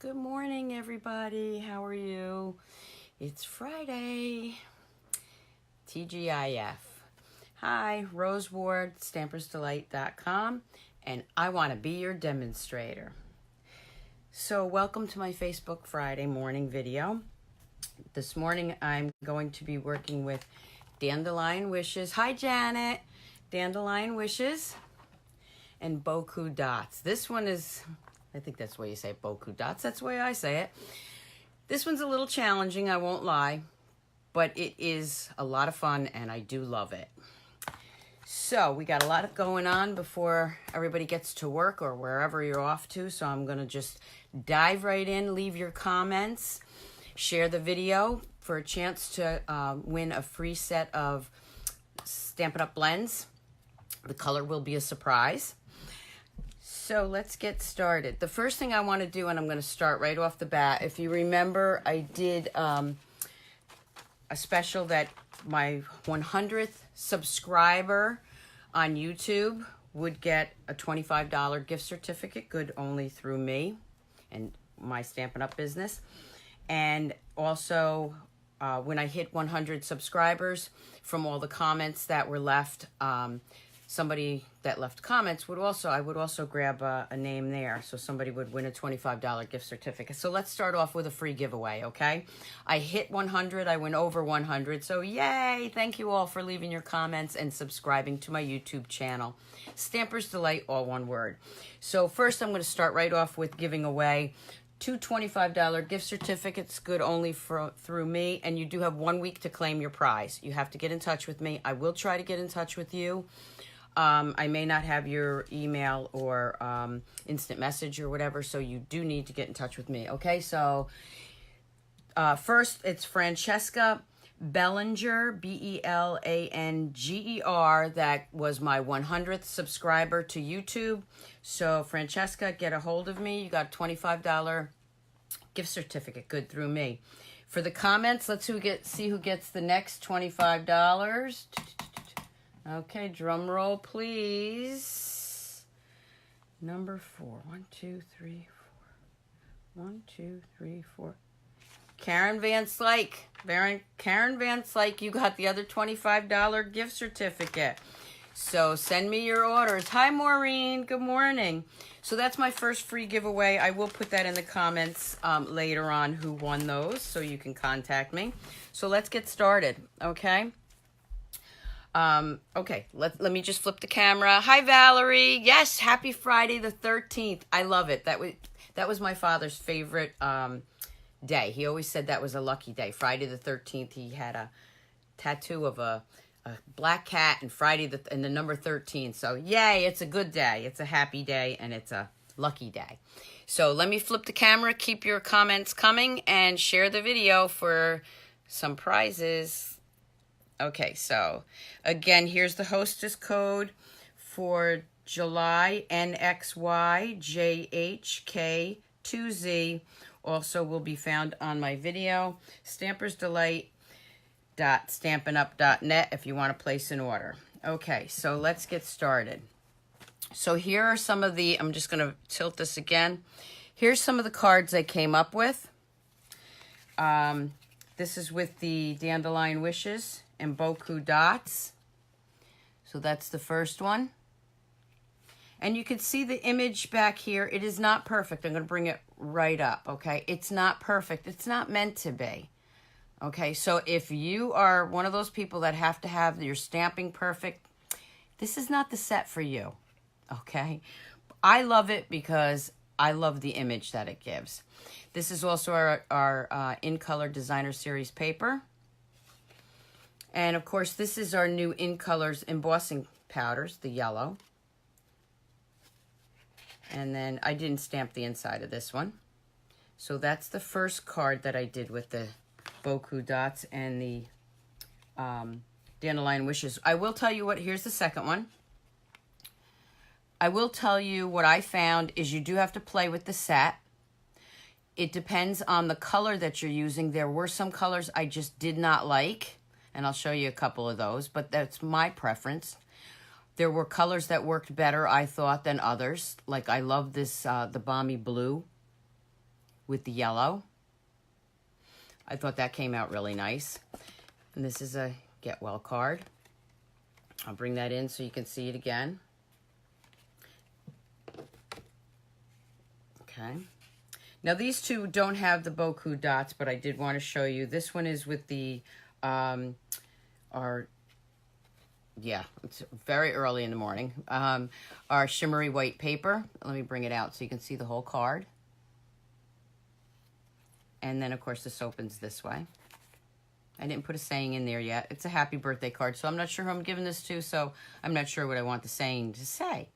Good morning, everybody. How are you? It's Friday. TGIF. Hi, Rose Ward, Stampersdelight.com, and I want to be your demonstrator. So welcome to my Facebook Friday morning video. This morning I'm going to be working with Dandelion Wishes. Hi, Janet. Dandelion Wishes and Bokeh dots. This one is, I think that's the way you say it, Bokeh dots. That's the way I say it. This one's a little challenging, I won't lie, but it is a lot of fun and I do love it. So we got a lot going on before everybody gets to work or wherever you're off to. So I'm going to just dive right in, leave your comments, share the video for a chance to win a free set of Stampin' Up! Blends. The color will be a surprise. So let's get started. The first thing I want to do, and I'm going to start right off the bat. If you remember, I did a special that my 100th subscriber on YouTube would get a $25 gift certificate, good only through me and my Stampin' Up! Business. And also, when I hit 100 subscribers, from all the comments that were left, somebody that left comments I would also grab a name there. So somebody would win a $25 gift certificate. So let's start off with a free giveaway, okay? I hit 100, I went over 100. So yay, thank you all for leaving your comments and subscribing to my YouTube channel. Stampersdelight, all one word. So first I'm gonna start right off with giving away two $25 gift certificates, good only through me, and you do have 1 week to claim your prize. You have to get in touch with me. I will try to get in touch with you. I may not have your email or instant message or whatever, so you do need to get in touch with me, okay? So first, it's Francesca Bellinger, Belanger, that was my 100th subscriber to YouTube. So Francesca, get a hold of me. You got a $25 gift certificate, good through me. For the comments, let's see who gets the next $25. Okay, drum roll, please. Number 4. 1, 2, 3, 4. 1, 2, 3, 4. Karen Van Slyke. Karen Van Slyke, you got the other $25 gift certificate. So send me your orders. Hi, Maureen. Good morning. So that's my first free giveaway. I will put that in the comments later on who won those, so you can contact me. So let's get started, okay? Okay, let me just flip the camera. Hi, Valerie. Yes, happy Friday the 13th. I love it. That was my father's favorite day. He always said that was a lucky day. Friday the 13th, he had a tattoo of a black cat and and the number 13. So yay, it's a good day. It's a happy day and it's a lucky day. So let me flip the camera. Keep your comments coming and share the video for some prizes. Okay, so again, here's the Hostess code for July, NXYJHK2Z. Also will be found on my video, Stampersdelight.stampinup.net if you want to place an order. Okay, so let's get started. So here are some of the, I'm just going to tilt this again. Here's some of the cards I came up with. This is with the Dandelion Wishes and Bokeh dots. So that's the first one. And you can see the image back here. It is not perfect. I'm going to bring it right up, okay? It's not perfect. It's not meant to be. Okay, so if you are one of those people that have to have your stamping perfect, this is not the set for you, okay? I love it because I love the image that it gives. This is also our In Color Designer Series paper. And of course, this is our new In Colors embossing powders, the yellow. And then I didn't stamp the inside of this one. So that's the first card that I did with the Bokeh dots and the Dandelion Wishes. I will tell you what, here's the second one. I will tell you what I found is you do have to play with the set. It depends on the color that you're using. There were some colors I just did not like. And I'll show you a couple of those, but that's my preference. There were colors that worked better, I thought, than others. Like I love this, the Balmy Blue. with the yellow. I thought that came out really nice. And this is a Get Well card. I'll bring that in so you can see it again. Okay. Now these two don't have the Bokeh dots, but I did want to show you. This one is with the, it's very early in the morning. Our shimmery white paper. Let me bring it out so you can see the whole card. And then, of course, this opens this way. I didn't put a saying in there yet. It's a happy birthday card, so I'm not sure who I'm giving this to, so I'm not sure what I want the saying to say.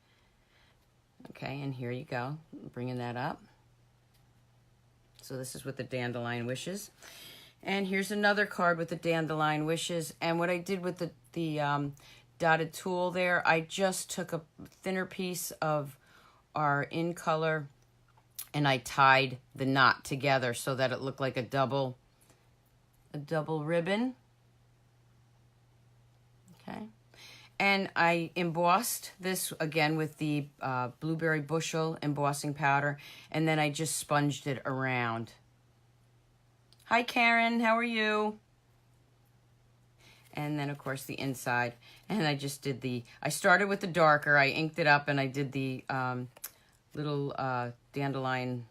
Okay, and here you go. Bringing that up. So this is with the Dandelion Wishes. And here's another card with the Dandelion Wishes. And what I did with the dotted tool there, I just took a thinner piece of our in color and I tied the knot together so that it looked like a double ribbon. Okay. And I embossed this again with the Blueberry Bushel embossing powder, and then I just sponged it around. Hi, Karen. How are you? And then, of course, the inside. And I just did I started with the darker. I inked it up, and I did the little dandelion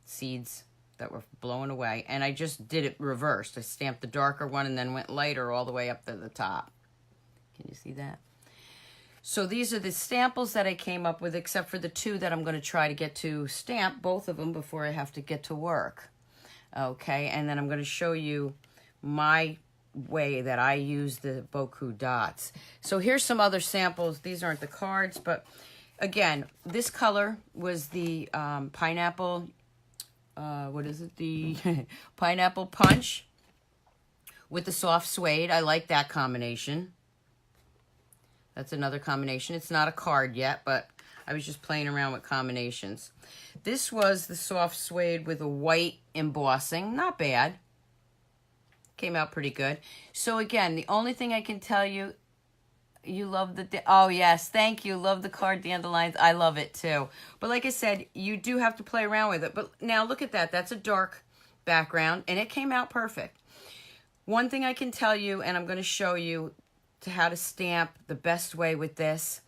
seeds that were blown away. And I just did it reversed. I stamped the darker one and then went lighter all the way up to the top. Can you see that? So these are the samples that I came up with, except for the two that I'm going to try to get to stamp, both of them, before I have to get to work. Okay, and then I'm going to show you my way that I use the Bokeh dots. So here's some other samples. These aren't the cards, but again, this color was the pineapple, what is it? The pineapple punch with the soft suede. I like that combination. That's another combination. It's not a card yet, but I was just playing around with combinations. This was the soft suede with a white embossing. Not bad. Came out pretty good. So again, the only thing I can tell you, you love oh yes, thank you. Love the card dandelions. I love it too. But like I said, you do have to play around with it. But now look at that. That's a dark background and it came out perfect. One thing I can tell you, and I'm going to show you how to stamp the best way with this,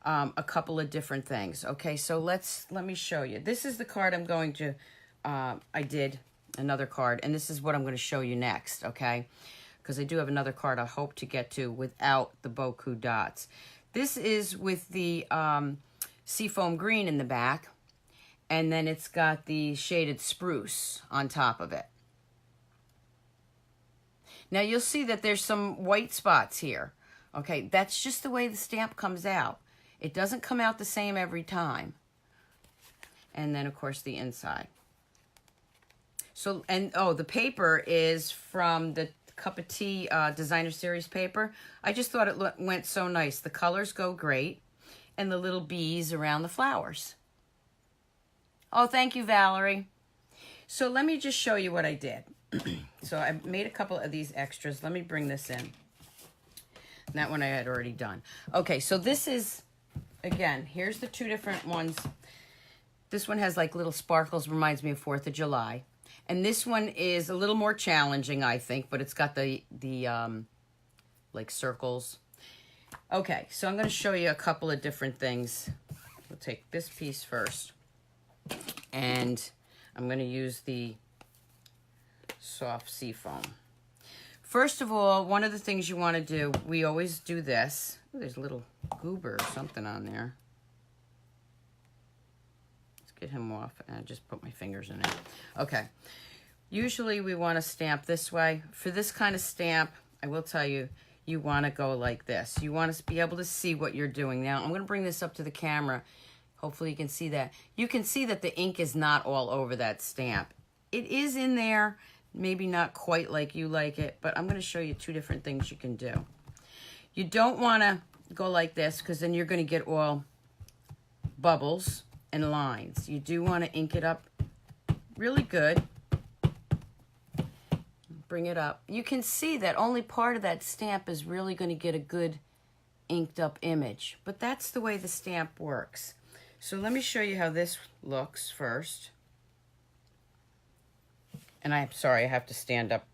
a couple of different things. Okay, so let me show you. This is the card I'm going to, I did another card, and this is what I'm going to show you next, okay? Because I do have another card I hope to get to without the Bokeh dots. This is with the seafoam green in the back, and then it's got the shaded spruce on top of it. Now you'll see that there's some white spots here. Okay, that's just the way the stamp comes out. It doesn't come out the same every time. And then, of course, the inside. So, and oh, the paper is from the Cup of Tea Designer Series paper. I just thought it went so nice. The colors go great. And the little bees around the flowers. Oh, thank you, Valerie. So let me just show you what I did. So I made a couple of these extras. Let me bring this in. That one I had already done. Okay, so this is, again, here's the two different ones. This one has like little sparkles, reminds me of 4th of July. And this one is a little more challenging, I think, but it's got the like circles. Okay, so I'm going to show you a couple of different things. We'll take this piece first. And I'm going to use the soft seafoam. First of all, one of the things you want to do, we always do this. Ooh, there's a little goober or something on there. Let's get him off and just put my fingers in it. Okay. Usually we want to stamp this way. For this kind of stamp, I will tell you, you want to go like this. You want to be able to see what you're doing. Now, I'm going to bring this up to the camera. Hopefully you can see that. You can see that the ink is not all over that stamp. It is in there. Maybe not quite like you like it, but I'm going to show you two different things you can do. You don't want to go like this because then you're going to get all bubbles and lines. You do want to ink it up really good. Bring it up. You can see that only part of that stamp is really going to get a good inked up image, but that's the way the stamp works. So let me show you how this looks first. And I'm sorry, I have to stand up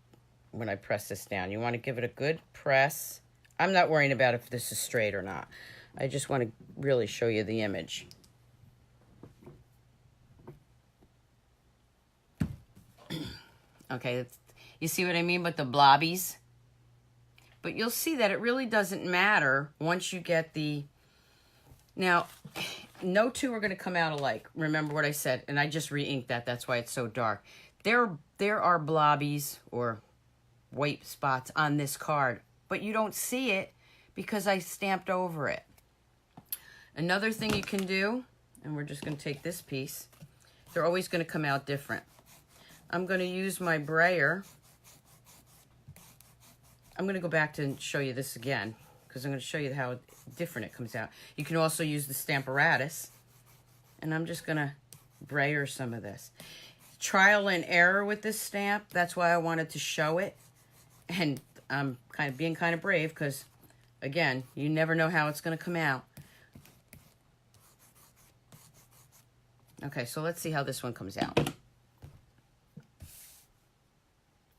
when I press this down. You want to give it a good press. I'm not worrying about if this is straight or not. I just want to really show you the image. Okay, you see what I mean with the blobbies? But you'll see that it really doesn't matter once you get the... Now, no two are going to come out alike. Remember what I said, and I just re-inked that. That's why it's so dark. There are blobbies or white spots on this card, but you don't see it because I stamped over it. Another thing you can do, and we're just going to take this piece, they're always going to come out different. I'm going to use my brayer. I'm going to go back to show you this again because I'm going to show you how different it comes out. You can also use the Stamparatus, and I'm just going to brayer some of this. Trial and error with this stamp. That's why I wanted to show it. And I'm being kind of brave because, again, you never know how it's going to come out. Okay, so let's see how this one comes out.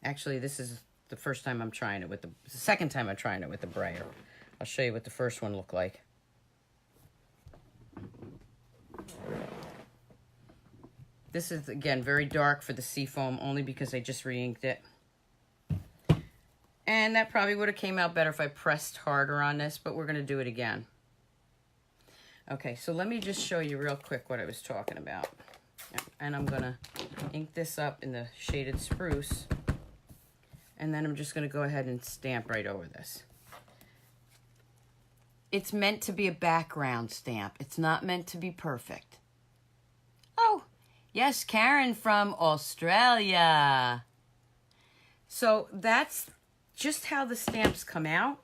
Actually, this is the first time I'm trying it with the second time I'm trying it with the brayer. I'll show you what the first one looked like. This is, again, very dark for the seafoam only because I just re-inked it. And that probably would have came out better if I pressed harder on this, but we're going to do it again. Okay, so let me just show you real quick what I was talking about. And I'm going to ink this up in the shaded spruce. And then I'm just going to go ahead and stamp right over this. It's meant to be a background stamp. It's not meant to be perfect. Oh, yes, Karen from Australia. So that's just how the stamps come out.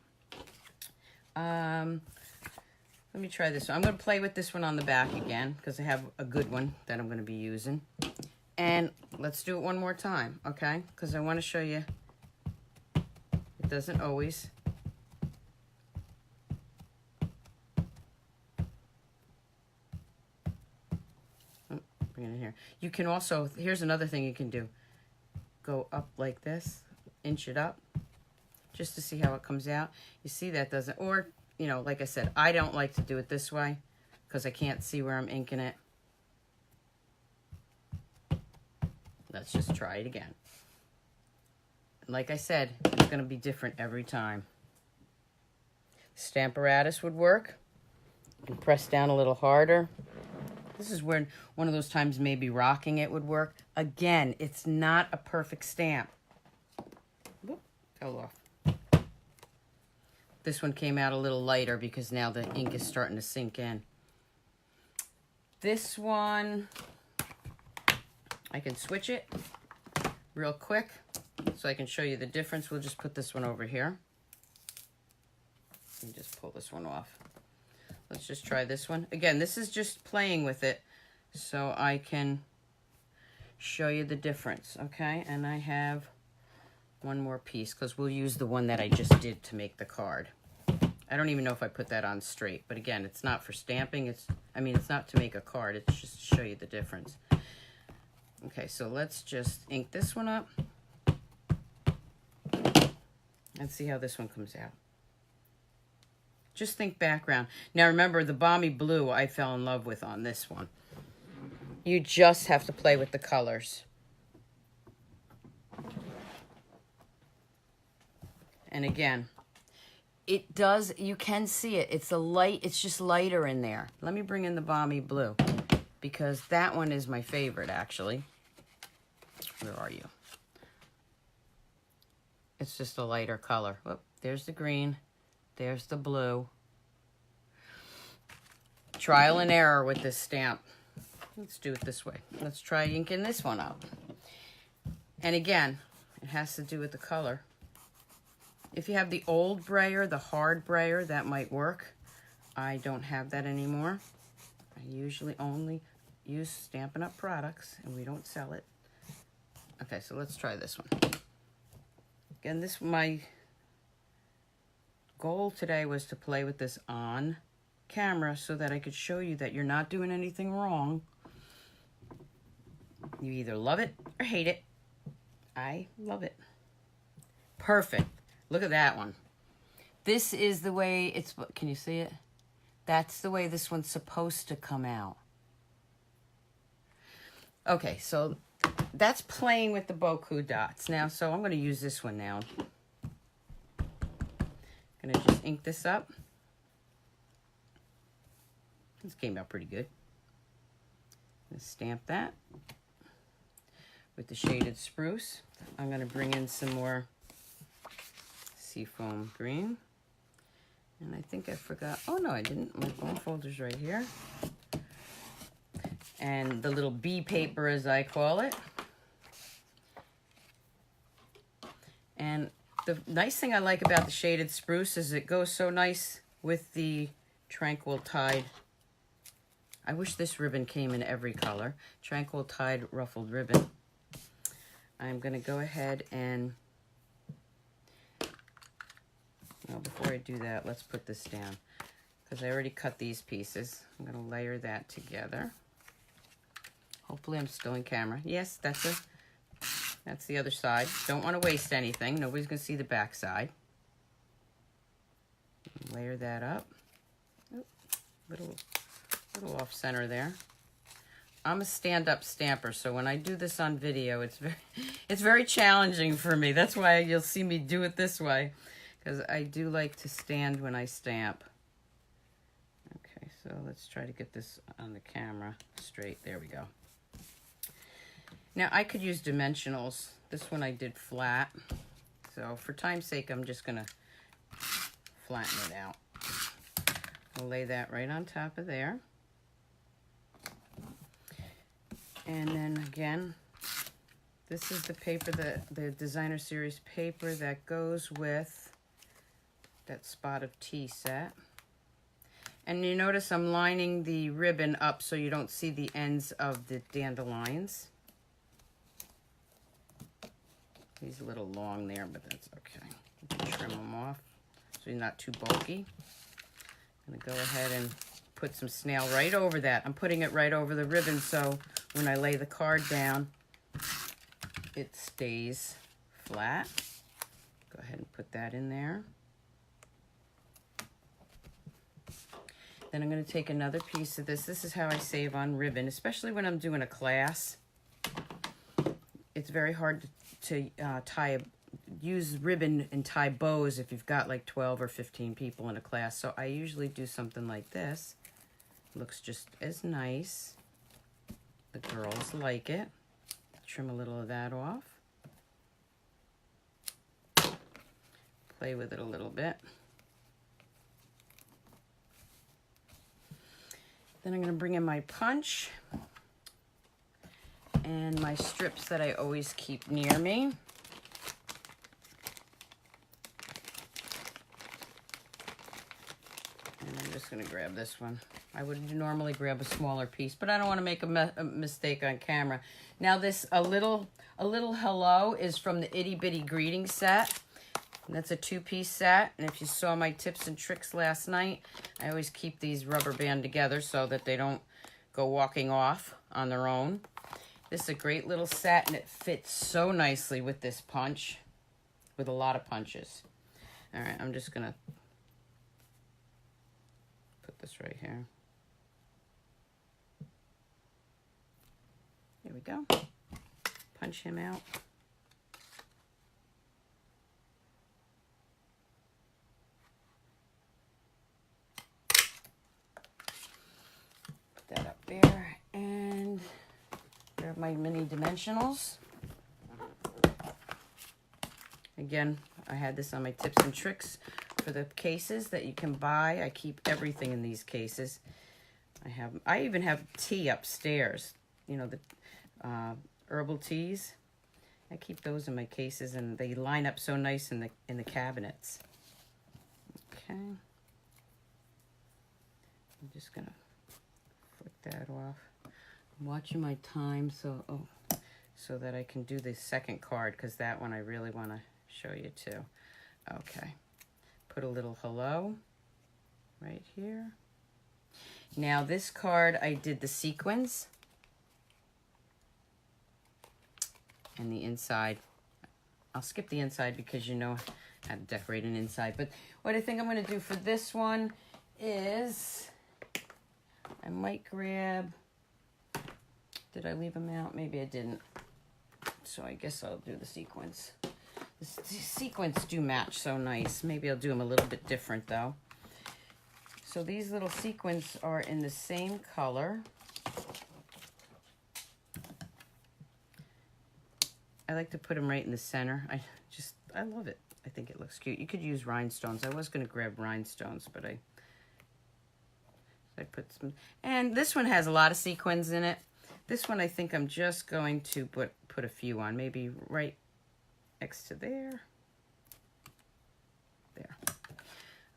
Let me try this one. I'm going to play with this one on the back again because I have a good one that I'm going to be using. And let's do it one more time, okay? Because I want to show you. It doesn't always. Oh, bring it in here. You can also, here's another thing you can do. Go up like this, inch it up, just to see how it comes out. You see that doesn't, or, you know, like I said, I don't like to do it this way because I can't see where I'm inking it. Let's just try it again. Like I said, it's going to be different every time. Stamparatus would work. You can press down a little harder. This is where one of those times maybe rocking it would work. Again, it's not a perfect stamp. Whoop, fell off. This one came out a little lighter because now the ink is starting to sink in. This one, I can switch it real quick so I can show you the difference. We'll just put this one over here. Let me just pull this one off. Let's just try this one. Again, this is just playing with it so I can show you the difference, okay? And I have one more piece because we'll use the one that I just did to make the card. I don't even know if I put that on straight, but again, it's not for stamping. It's not to make a card. It's just to show you the difference. Okay, so let's just ink this one up. Let's see how this one comes out. Just think background. Now remember, the balmy blue I fell in love with on this one. You just have to play with the colors. And again, it does, you can see it. It's a light, it's just lighter in there. Let me bring in the balmy blue because that one is my favorite actually. Where are you? It's just a lighter color. Whoop, there's the green. There's the blue. Trial and error with this stamp. Let's do it this way. Let's try inking this one up. And again, it has to do with the color. If you have the old brayer, the hard brayer, that might work. I don't have that anymore. I usually only use Stampin' Up! Products, and we don't sell it. Okay, so let's try this one. Again, my goal today was to play with this on camera so that I could show you that you're not doing anything wrong. You either love it or hate it. I love it. Perfect. Look at that one. This is the way it's, can you see it? That's the way this one's supposed to come out. Okay, so that's playing with the Bokeh dots. Now, so I'm going to use this one now. I'm going to just ink this up. This came out pretty good. I'm going to stamp that with the shaded spruce. I'm going to bring in some more seafoam green. And I think I forgot, oh no, I didn't. My foam folder's right here. And the little bee paper, as I call it. And the nice thing I like about the shaded spruce is it goes so nice with the Tranquil Tide. I wish this ribbon came in every color. Tranquil Tide ruffled ribbon. I'm going to go ahead and, well, before I do that, let's put this down. Because I already cut these pieces. I'm going to layer that together. Hopefully I'm still in camera. Yes, that's the other side. Don't want to waste anything. Nobody's going to see the back side. Layer that up. Oh, little off center there. I'm a stand-up stamper, so when I do this on video, it's very challenging for me. That's why you'll see me do it this way, because I do like to stand when I stamp. Okay, so let's try to get this on the camera straight. There we go. Now, I could use dimensionals. This one I did flat. So, for time's sake, I'm just going to flatten it out. I'll lay that right on top of there. And then, again, this is the paper, the designer series paper that goes with that spot of tea set. And you notice I'm lining the ribbon up so you don't see the ends of the dandelions. He's a little long there, but that's okay. You can trim them off so he's not too bulky. I'm going to go ahead and put some snail right over that. I'm putting it right over the ribbon so when I lay the card down, it stays flat. Go ahead and put that in there. Then I'm going to take another piece of this. This is how I save on ribbon, especially when I'm doing a class. It's very hard to use ribbon and tie bows if you've got like 12 or 15 people in a class. So I usually do something like this. Looks just as nice. The girls like it. Trim a little of that off. Play with it a little bit. Then I'm going to bring in my punch and my strips that I always keep near me. And I'm just going to grab this one. I would normally grab a smaller piece, but I don't want to make a mistake on camera. Now this, a little hello is from the Itty Bitty Greeting set. And that's a 2-piece set. And if you saw my tips and tricks last night, I always keep these rubber band together so that they don't go walking off on their own. This is a great little set, and it fits so nicely with this punch, with a lot of punches. All right, I'm just going to put this right here. There we go. Punch him out. Put that up there, and grab my mini dimensionals. Again, I had this on my tips and tricks for the cases that you can buy. I keep everything in these cases. I even have tea upstairs. You know, the herbal teas. I keep those in my cases, and they line up so nice in the cabinets. Okay. I'm just gonna flick that off. I'm watching my time so that I can do the second card, because that one I really want to show you too. Okay. Put a little hello right here. Now this card I did the sequins. And the inside I'll skip the inside because you know how to decorate an inside. But what I think I'm going to do for this one is I might grab, did I leave them out? Maybe I didn't. So I guess I'll do the sequins. The sequins do match so nice. Maybe I'll do them a little bit different though. So these little sequins are in the same color. I like to put them right in the center. I love it. I think it looks cute. You could use rhinestones. I was going to grab rhinestones, but I put some. And this one has a lot of sequins in it. This one I think I'm just going to put a few on. Maybe right next to there. There.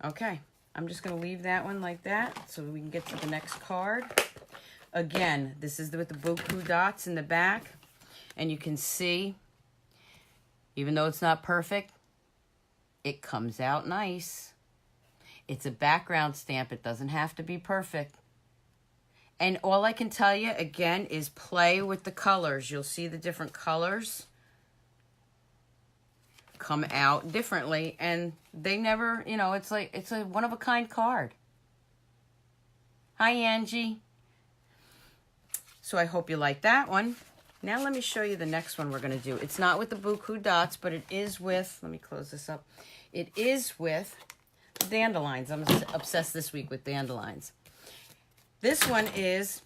Okay. I'm just going to leave that one like that so we can get to the next card. Again, this is with the Bokeh dots in the back. And you can see, even though it's not perfect, it comes out nice. It's a background stamp. It doesn't have to be perfect. And all I can tell you, again, is play with the colors. You'll see the different colors come out differently. And they never, you know, it's a one-of-a-kind card. Hi, Angie. So I hope you like that one. Now let me show you the next one we're going to do. It's not with the Bokeh dots, but it is with, let me close this up. It is with dandelions. I'm obsessed this week with dandelions. This one is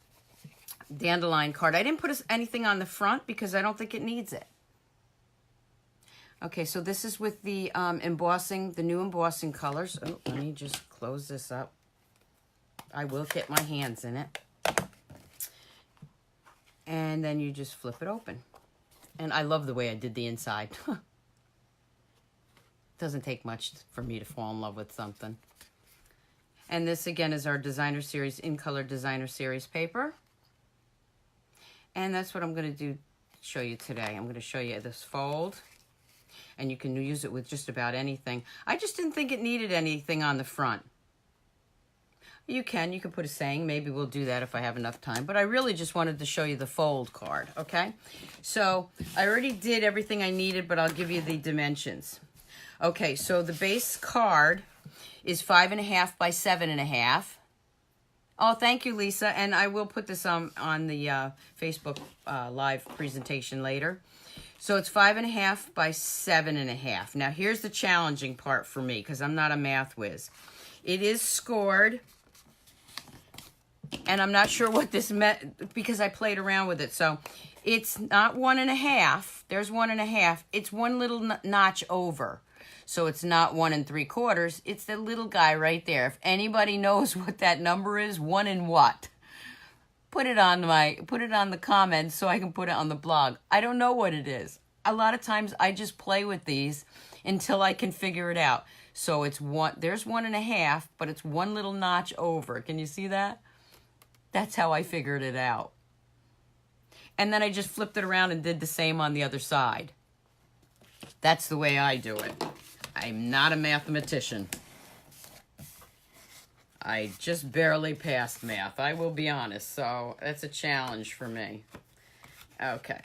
dandelion card. I didn't put anything on the front because I don't think it needs it. Okay, so this is with the embossing, the new embossing colors. Oh, let me just close this up. I will get my hands in it. And then you just flip it open. And I love the way I did the inside. Doesn't take much for me to fall in love with something. And this again is our designer series, in color designer series paper. And that's what I'm going to show you today. I'm going to show you this fold. And you can use it with just about anything. I just didn't think it needed anything on the front. You can put a saying. Maybe we'll do that if I have enough time. But I really just wanted to show you the fold card, okay? So I already did everything I needed, but I'll give you the dimensions. Okay, so the base card is 5.5 by 7.5. Oh, thank you, Lisa. And I will put this on the Facebook live presentation later. So it's 5.5 by 7.5. Now here's the challenging part for me because I'm not a math whiz. It is scored. And I'm not sure what this meant because I played around with it. So it's not 1.5. There's 1.5. It's one little notch over. So it's not 1 3/4. It's the little guy right there. If anybody knows what that number is, 1 and what? Put it on the comments so I can put it on the blog. I don't know what it is. A lot of times I just play with these until I can figure it out. So it's there's 1.5, but it's one little notch over. Can you see that? That's how I figured it out. And then I just flipped it around and did the same on the other side. That's the way I do it. I'm not a mathematician. I just barely passed math, I will be honest. So that's a challenge for me. Okay.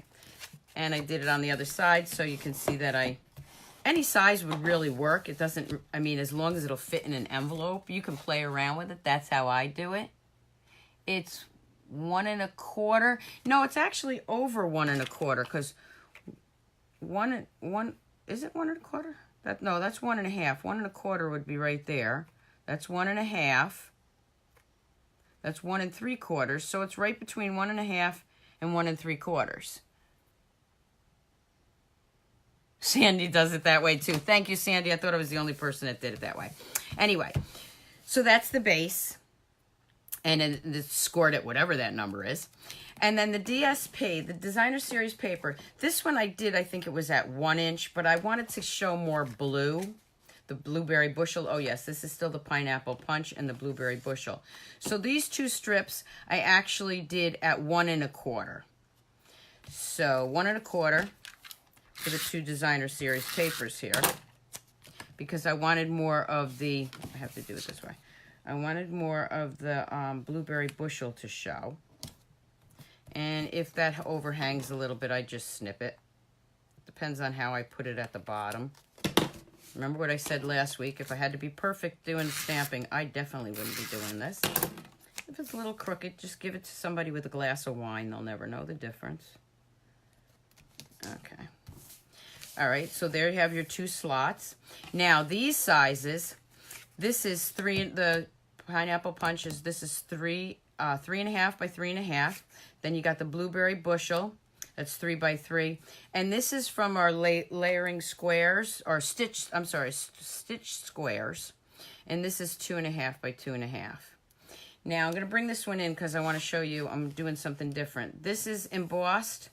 And I did it on the other side so you can see that any size would really work. It doesn't, I mean, as long as it'll fit in an envelope, you can play around with it. That's how I do it. It's 1 1/4. No, it's actually over 1 1/4 because is it 1 1/4? No, that's 1.5. 1 1/4 would be right there. That's 1.5. That's 1 3/4. So it's right between 1.5 and 1 3/4. Sandy does it that way too. Thank you, Sandy. I thought I was the only person that did it that way. Anyway, so that's the base. And it's scored at whatever that number is. And then the DSP, the designer series paper, this one I think it was at 1 inch, but I wanted to show more blue, the blueberry bushel. Oh yes, this is still the pineapple punch and the blueberry bushel. So these two strips I actually did at 1 1/4. So 1 1/4 for the two designer series papers here, because I wanted more of the, I have to do it this way. I wanted more of the blueberry bushel to show. And if that overhangs a little bit, I just snip it. Depends on how I put it at the bottom. Remember what I said last week? If I had to be perfect doing stamping, I definitely wouldn't be doing this. If it's a little crooked, just give it to somebody with a glass of wine. They'll never know the difference. Okay. All right, so there you have your 2 slots. Now, these sizes, this is the pineapple punches, this is 3.5 by 3.5. Then you got the blueberry bushel. That's 3 by 3. And this is from our layering squares, or stitched squares. And this is 2.5 by 2.5. Now, I'm going to bring this one in because I want to show you I'm doing something different. This is embossed.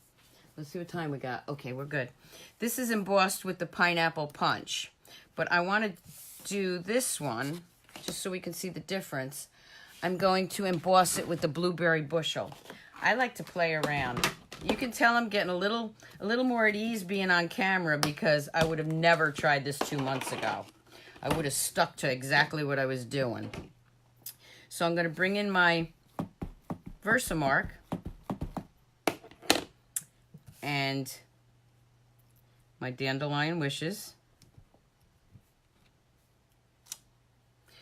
Let's see what time we got. Okay, we're good. This is embossed with the pineapple punch. But I want to do this one, just so we can see the difference. I'm going to emboss it with the blueberry bushel. I like to play around. You can tell I'm getting a little more at ease being on camera because I would have never tried this 2 months ago. I would have stuck to exactly what I was doing. So I'm going to bring in my Versamark and my Dandelion Wishes.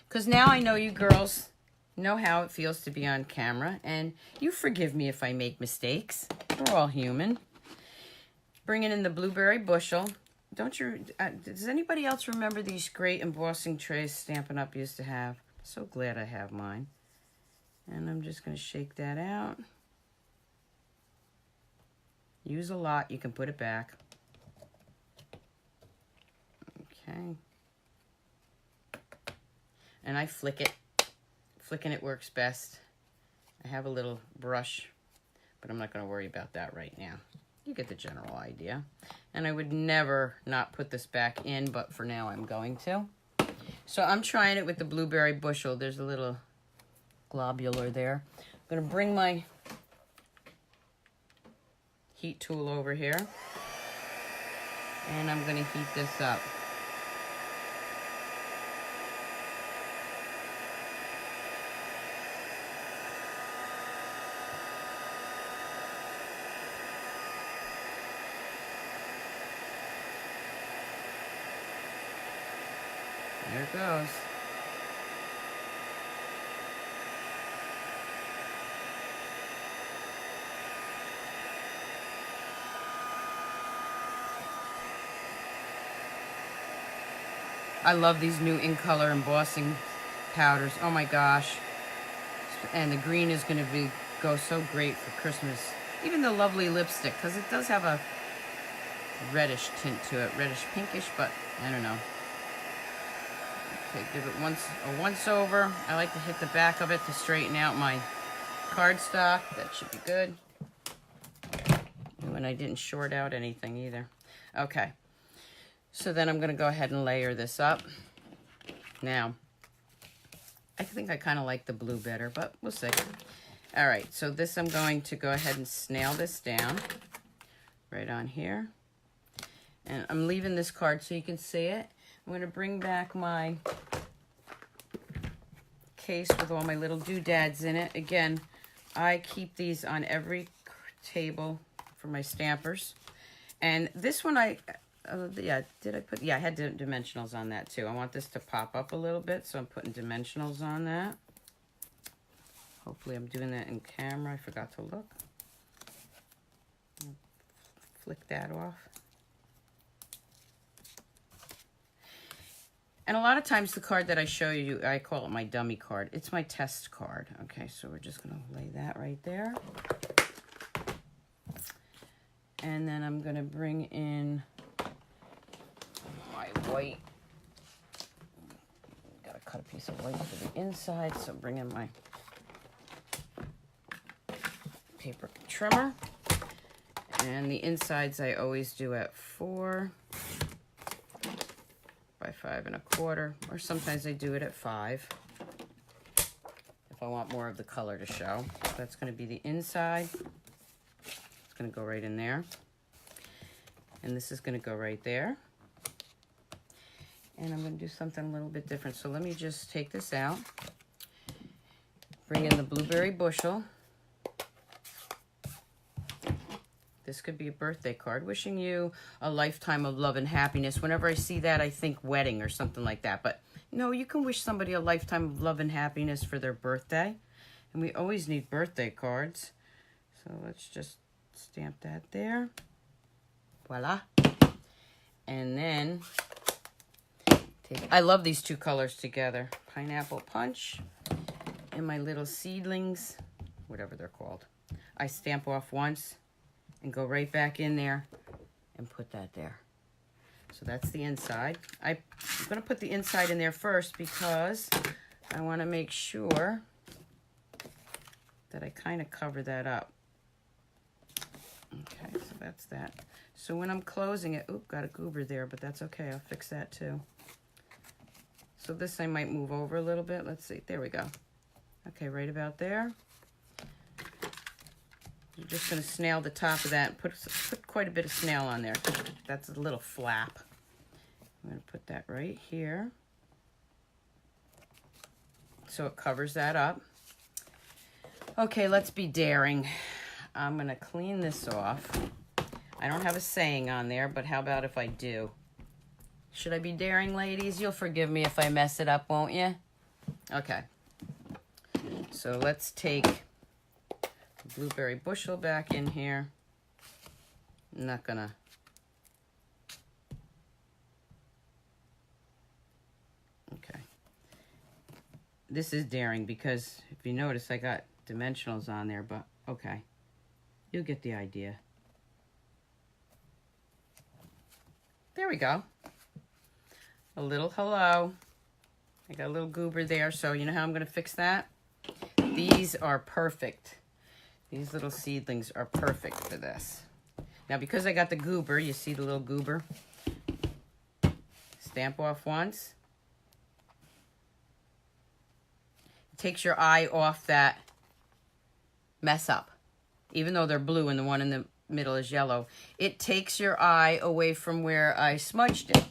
Because now I know you girls know how it feels to be on camera, and you forgive me if I make mistakes. We're all human. Bringing in the blueberry bushel. Don't you, does anybody else remember these great embossing trays Stampin' Up! Used to have? So glad I have mine. And I'm just going to shake that out. Use a lot, you can put it back. Okay. And I flick it. Flicking it works best. I have a little brush, but I'm not going to worry about that right now. You get the general idea. And I would never not put this back in, but for now I'm going to. So I'm trying it with the blueberry bushel. There's a little globular there. I'm going to bring my heat tool over here. And I'm going to heat this up. There it goes. I love these new in color embossing powders. Oh my gosh. And the green is going to go so great for Christmas. Even the lovely lipstick, because it does have a reddish tint to it. Reddish pinkish, but I don't know. Okay, give it a once over. I like to hit the back of it to straighten out my cardstock. That should be good. And I didn't short out anything either. Okay. So then I'm going to go ahead and layer this up. Now, I think I kind of like the blue better, but we'll see. All right, so this I'm going to go ahead and snail this down right on here. And I'm leaving this card so you can see it. I'm going to bring back my case with all my little doodads in it. Again, I keep these on every table for my stampers. And this one I had dimensionals on that too. I want this to pop up a little bit, so I'm putting dimensionals on that. Hopefully I'm doing that in camera. I forgot to look. Flick that off. And a lot of times the card that I show you, I call it my dummy card. It's my test card. Okay, so we're just going to lay that right there. And then I'm going to bring in my white. Got to cut a piece of white for the inside, so bring in my paper trimmer. And the insides I always do at 4 by 5 1/4, or sometimes I do it at 5 if I want more of the color to show. So that's going to be the inside. It's going to go right in there. And this is going to go right there. And I'm going to do something a little bit different. So let me just take this out. Bring in the blueberry bushel. This could be a birthday card. Wishing you a lifetime of love and happiness. Whenever I see that, I think wedding or something like that. But no, you can wish somebody a lifetime of love and happiness for their birthday. And we always need birthday cards. So let's just stamp that there. Voila. And then, I love these two colors together. Pineapple Punch and my little seedlings, whatever they're called. I stamp off once and go right back in there and put that there. So that's the inside. I'm going to put the inside in there first because I want to make sure that I kind of cover that up. Okay, so that's that. So when I'm closing it, oop, got a goober there, but that's okay. I'll fix that too. So this I might move over a little bit. Let's see. There we go. Okay, right about there. I'm just going to snail the top of that. Put quite a bit of snail on there. That's a little flap. I'm going to put that right here. So it covers that up. Okay, let's be daring. I'm going to clean this off. I don't have a saying on there, but how about if I do? Should I be daring, ladies? You'll forgive me if I mess it up, won't you? Okay. So let's take the blueberry bushel back in here. I'm not gonna... Okay. This is daring because if you notice, I got dimensionals on there, but okay. You'll get the idea. There we go. A little hello. I got a little goober there, so you know how I'm going to fix that? These are perfect. These little seedlings are perfect for this. Now, because I got the goober, you see the little goober? Stamp off once. It takes your eye off that mess up. Even though they're blue and the one in the middle is yellow, it takes your eye away from where I smudged it.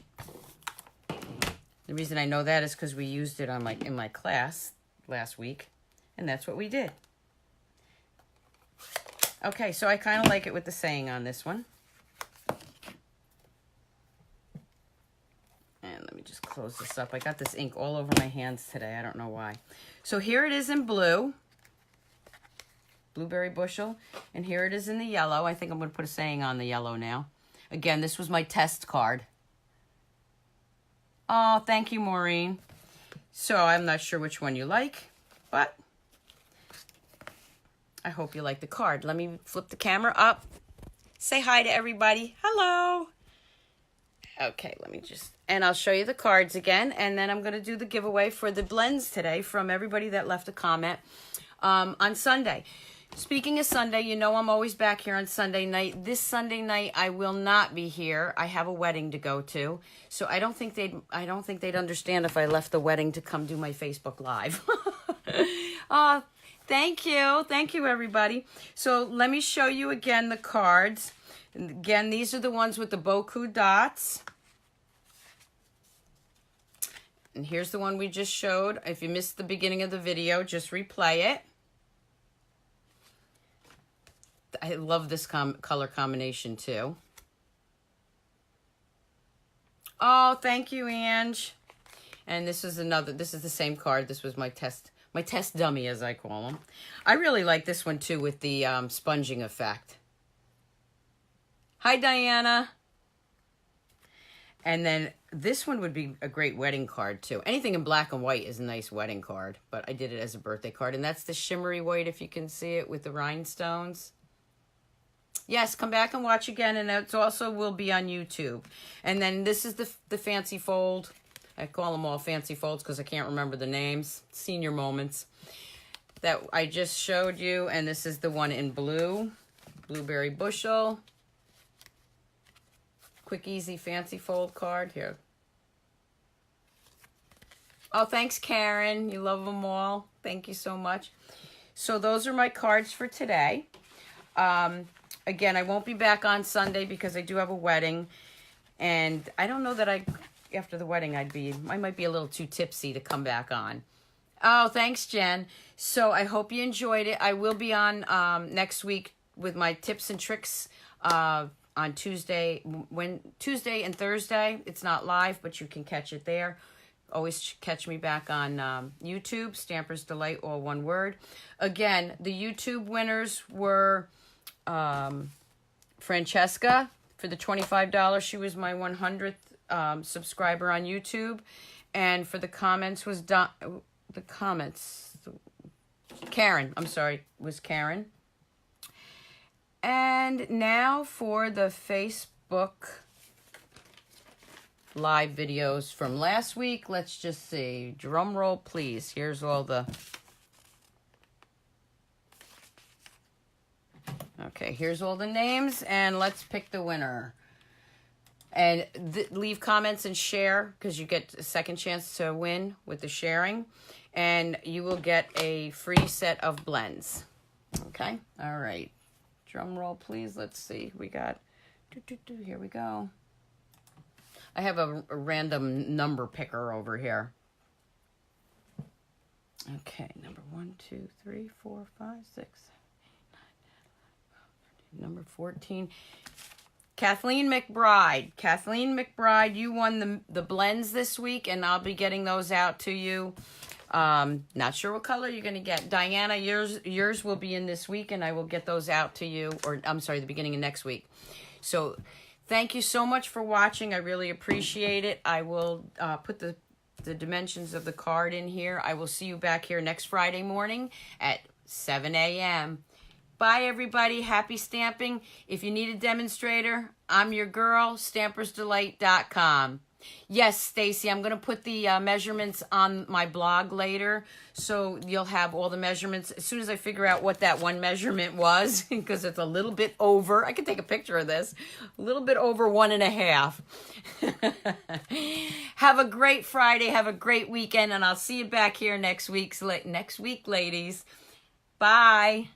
The reason I know that is because we used it on in my class last week, and that's what we did. Okay, so I kind of like it with the saying on this one. And let me just close this up. I got this ink all over my hands today. I don't know why. So here it is in blue. Blueberry bushel, and here it is in the yellow. I think I'm going to put a saying on the yellow now. Again, this was my test card. Oh, thank you, Maureen. So I'm not sure which one you like, but I hope you like the card. Let me flip the camera up. Say hi to everybody. Hello. Okay, let me just, and I'll show you the cards again, and then I'm going to do the giveaway for the blends today from everybody that left a comment on Sunday. Speaking of Sunday, you know I'm always back here on Sunday night. This Sunday night I will not be here. I have a wedding to go to, so I don't think they'd understand if I left the wedding to come do my Facebook Live. Thank you everybody. So let me show you again the cards. And again, these are the ones with the Bokeh dots. And here's the one we just showed. If you missed the beginning of the video, just replay it. I love this color combination too. Oh, thank you, Ange. And this is the same card. This was my test dummy, as I call them. I really like this one too with the sponging effect. Hi, Diana. And then this one would be a great wedding card too. Anything in black and white is a nice wedding card, but I did it as a birthday card. And that's the shimmery white, if you can see it, with the rhinestones. Yes, come back and watch again, and it also will be on YouTube. And then this is the fancy fold. I call them all fancy folds because I can't remember the names. Senior moments that I just showed you. And this is the one in blue. Blueberry bushel. Quick, easy, fancy fold card. Here. Oh, thanks, Karen. You love them all. Thank you so much. So those are my cards for today. Again, I won't be back on Sunday because I do have a wedding. And I don't know that after the wedding, I might be a little too tipsy to come back on. Oh, thanks, Jen. So I hope you enjoyed it. I will be on next week with my tips and tricks on Tuesday and Thursday. It's not live, but you can catch it there. Always catch me back on YouTube, Stampersdelight, all one word. Again, the YouTube winners were Francesca for the $25. She was my 100th subscriber on YouTube. And for the comments was Karen. I'm sorry, was Karen. And now for the Facebook live videos from last week. Let's just see. Drum roll, please. Here's all the... Okay, here's all the names, and let's pick the winner. And leave comments and share, because you get a second chance to win with the sharing. And you will get a free set of blends. Okay? All right. Drum roll, please. Let's see. We got... Here we go. I have a random number picker over here. Okay, number 1, 2, 3, 4, 5, 6, 7, 8, 9, 10, 11, 12, 13, number 14. Kathleen McBride, you won the blends this week, and I'll be getting those out to you. Not sure what color you're going to get. Diana, yours will be in this week, and I will get those out to you, or I'm sorry, the beginning of next week. So thank you so much for watching. I really appreciate it. I will put the dimensions of the card in here. I will see you back here next Friday morning at 7 a.m. Bye, everybody. Happy stamping. If you need a demonstrator, I'm your girl, Stampersdelight.com. Yes, Stacy, I'm going to put the measurements on my blog later, so you'll have all the measurements as soon as I figure out what that one measurement was, because it's a little bit over. I can take a picture of this. A little bit over 1.5. Have a great Friday. Have a great weekend, and I'll see you back here next week, ladies. Bye.